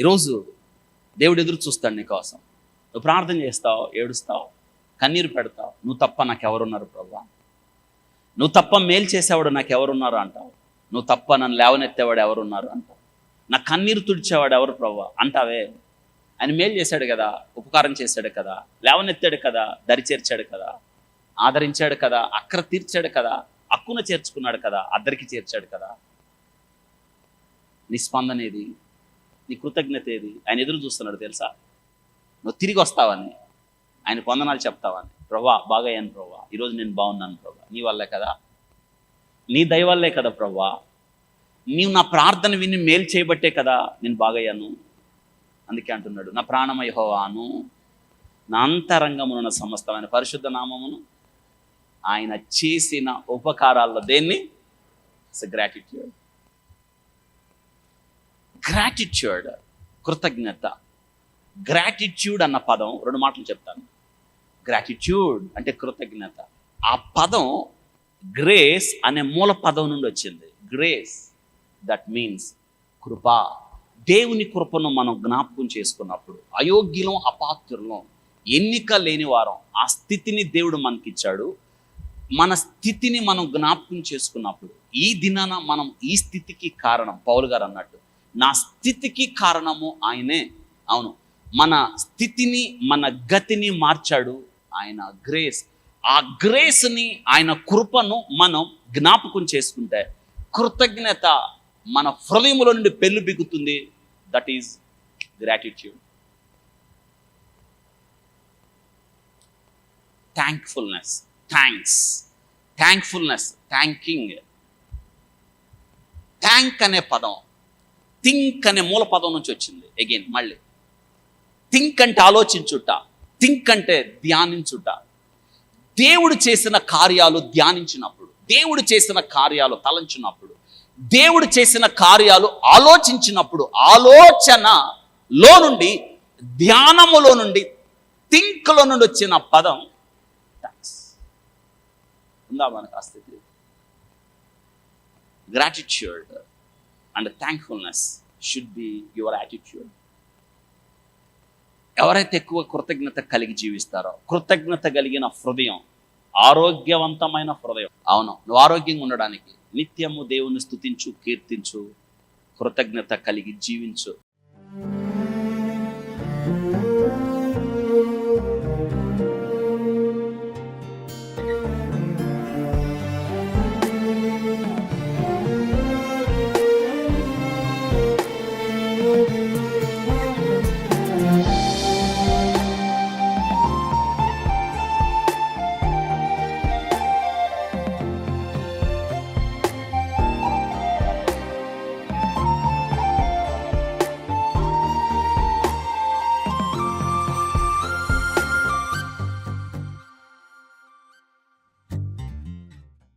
ఈరోజు దేవుడు ఎదురు చూస్తాడు నీ కోసం. నువ్వు ప్రార్థన చేస్తావు, ఏడుస్తావు, కన్నీరు పెడతావు. నువ్వు తప్ప నాకెవరున్నారు ప్రభువా, నువ్వు తప్ప మేలు చేసేవాడు నాకెవరున్నారు అంటావు. నువ్వు తప్ప నన్ను లేవనెత్తేవాడు ఎవరున్నారు అంటావు. నా కన్నీరు తుడిచేవాడు ఎవరు ప్రభువా అంటావే. ఆయన మేలు చేశాడు కదా, ఉపకారం చేశాడు కదా, లేవనెత్తాడు కదా, దరి చేర్చాడు కదా, ఆదరించాడు కదా, అక్కర తీర్చాడు కదా, అక్కున చేర్చుకున్నాడు కదా, అద్దరికి చేర్చాడు కదా. నీ స్పందన ఏది? నీ కృతజ్ఞత ఏది? ఆయన ఎదురు చూస్తున్నాడు తెలుసా. నువ్వు తిరిగి వస్తావని, ఆయన వందనాలు చెప్తావని. ప్రభా బాగయ్యాను ప్రభా, ఈరోజు నేను బాగున్నాను ప్రభా, నీ వల్లే కదా, నీ దయ వల్లే కదా ప్రభా, నీవు నా ప్రార్థన విని మేలు చేయబట్టే కదా నేను బాగయ్యాను. అందుకే అంటున్నాడు, నా ప్రాణమ యెహోవాను, నా అంతరంగమున సమస్తమైన పరిశుద్ధ నామమును ఆయన చేసిన ఉపకారాల్లో దేన్ని? గ్రాటిట్యూడ్. గ్రాటిట్యూడ్, కృతజ్ఞత. గ్రాటిట్యూడ్ అన్న పదం రెండు మాటలు చెప్తాను. గ్రాటిట్యూడ్ అంటే కృతజ్ఞత. ఆ పదం గ్రేస్ అనే మూల పదం నుండి వచ్చింది. గ్రేస్ దట్ మీన్స్ కృప. దేవుని కృపను మనం జ్ఞాపకం చేసుకున్నప్పుడు, అయోగ్యులం అపాత్రులం ఎన్నిక లేని వారం ఆ స్థితిని దేవుడు మనకిచ్చాడు. మన స్థితిని మనం జ్ఞాపకం చేసుకున్నప్పుడు, ఈ దినాన మనం ఈ స్థితికి కారణం, పౌలు గారు అన్నట్టు నా స్థితికి కారణము ఆయనే. అవును, మన స్థితిని మన గతిని మార్చాడు ఆయన గ్రేస్. ఆ గ్రేస్ని, ఆయన కృపను మనం జ్ఞాపకం చేసుకుంటే కృతజ్ఞత మన హృదయంలో నుండి పెళ్ళు బిగుతుంది. That is gratitude. Thankfulness, thanks, thankfulness, thanking. Thank అనే పదం థింక్ అనే మూల పదం నుంచి వచ్చింది. అగైన్ మళ్ళీ థింక్ అంటే ఆలోచించుట, థింక్ అంటే ధ్యానించుట. దేవుడు చేసిన కార్యాలు ధ్యానించినప్పుడు, దేవుడు చేసిన కార్యాలు తలంచినప్పుడు, దేవుడు చేసిన కార్యాలు ఆలోచించినప్పుడు, ఆలోచనలో నుండి, ధ్యానములో నుండి, థింక్లో నుండి వచ్చిన పదం థ్యాంక్స్. ఉందా మనకు ఆ స్థితి? Gratitude and thankfulness should be your attitude. ఎవరైతే ఎక్కువ కృతజ్ఞత కలిగి జీవిస్తారో, కృతజ్ఞత కలిగిన హృదయం ఆరోగ్యవంతమైన హృదయం. అవును, నువ్వు ఆరోగ్యంగా ఉండడానికి నిత్యము దేవుని స్తుతించు, కీర్తించు, కృతజ్ఞత కలిగి జీవించు.